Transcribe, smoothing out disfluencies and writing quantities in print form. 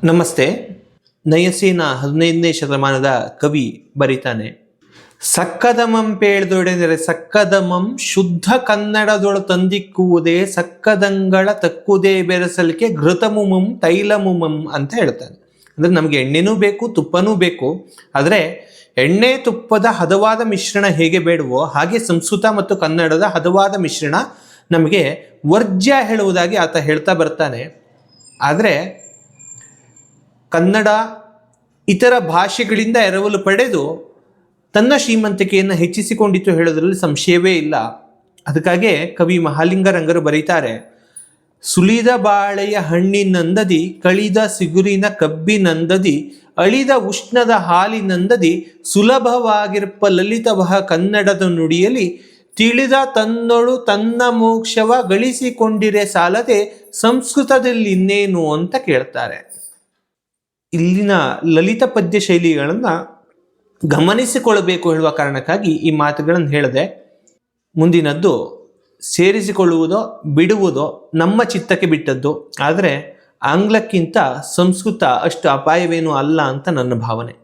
ನಮಸ್ತೆ. ನಯಸೇನ 15ನೇ ಶತಮಾನದ ಕವಿ ಬರೀತಾನೆ, ಸಕ್ಕದಮಂ ಪೇಳ್ದೊಡೆಂದರೆ ಸಕ್ಕದಮಂ ಶುದ್ಧ ಕನ್ನಡದೊಳು ತಂದಿಕ್ಕುವುದೇ ಸಕ್ಕದಂಗಳ ತಕ್ಕುದೇ ಬೆರೆಸಲಿಕ್ಕೆ ಘೃತಮುಮಂ ತೈಲಮುಮಂ ಅಂತ ಹೇಳ್ತಾನೆ. ಅಂದರೆ ನಮಗೆ ಎಣ್ಣೆನೂ ಬೇಕು, ತುಪ್ಪನೂ ಬೇಕು. ಆದರೆ ಎಣ್ಣೆ ತುಪ್ಪದ ಹದವಾದ ಮಿಶ್ರಣ ಹೇಗೆ ಬೇಡವೋ ಹಾಗೆ ಸಂಸ್ಕೃತ ಮತ್ತು ಕನ್ನಡದ ಹದವಾದ ಮಿಶ್ರಣ ನಮಗೆ ವರ್ಜ್ಯ ಹೇಳುವುದಾಗಿ ಆತ ಹೇಳ್ತಾ ಬರ್ತಾನೆ. ಆದರೆ ಕನ್ನಡ ಇತರ ಭಾಷೆಗಳಿಂದ ಎರವಲು ಪಡೆದು ತನ್ನ ಶ್ರೀಮಂತಿಕೆಯನ್ನು ಹೆಚ್ಚಿಸಿಕೊಂಡಿತು ಹೇಳೋದ್ರಲ್ಲಿ ಸಂಶಯವೇ ಇಲ್ಲ. ಅದಕ್ಕಾಗಿ ಕವಿ ಮಹಾಲಿಂಗರಂಗರು ಬರೀತಾರೆ, ಸುಲಿದ ಬಾಳೆಯ ಹಣ್ಣಿನಂದದಿ, ಕಳಿದ ಸಿಗುರಿನ ಕಬ್ಬಿನಂದದಿ, ಅಳಿದ ಉಷ್ಣದ ಹಾಲಿನಂದದಿ, ಸುಲಭವಾಗಿರ್ಪ ಲಲಿತವಹ ಕನ್ನಡದ ನುಡಿಯಲಿ, ತಿಳಿದ ತನ್ನೊಳು ತನ್ನ ಮೋಕ್ಷವ ಗಳಿಸಿಕೊಂಡಿರೆ ಸಾಲದೆ ಸಂಸ್ಕೃತದಲ್ಲಿ ಇನ್ನೇನು ಅಂತ ಕೇಳ್ತಾರೆ. ಇಲ್ಲಿನ ಲಲಿತ ಪದ್ಯ ಶೈಲಿಗಳನ್ನು ಗಮನಿಸಿಕೊಳ್ಳಬೇಕು ಹೇಳುವ ಕಾರಣಕ್ಕಾಗಿ ಈ ಮಾತುಗಳನ್ನು ಹೇಳಿದೆ. ಮುಂದಿನದ್ದು ಸೇರಿಸಿಕೊಳ್ಳುವುದೋ ಬಿಡುವುದೋ ನಮ್ಮ ಚಿತ್ತಕ್ಕೆ ಬಿಟ್ಟದ್ದು. ಆದರೆ ಆಂಗ್ಲಕ್ಕಿಂತ ಸಂಸ್ಕೃತ ಅಷ್ಟು ಅಪಾಯವೇನೂ ಅಲ್ಲ ಅಂತ ನನ್ನ ಭಾವನೆ.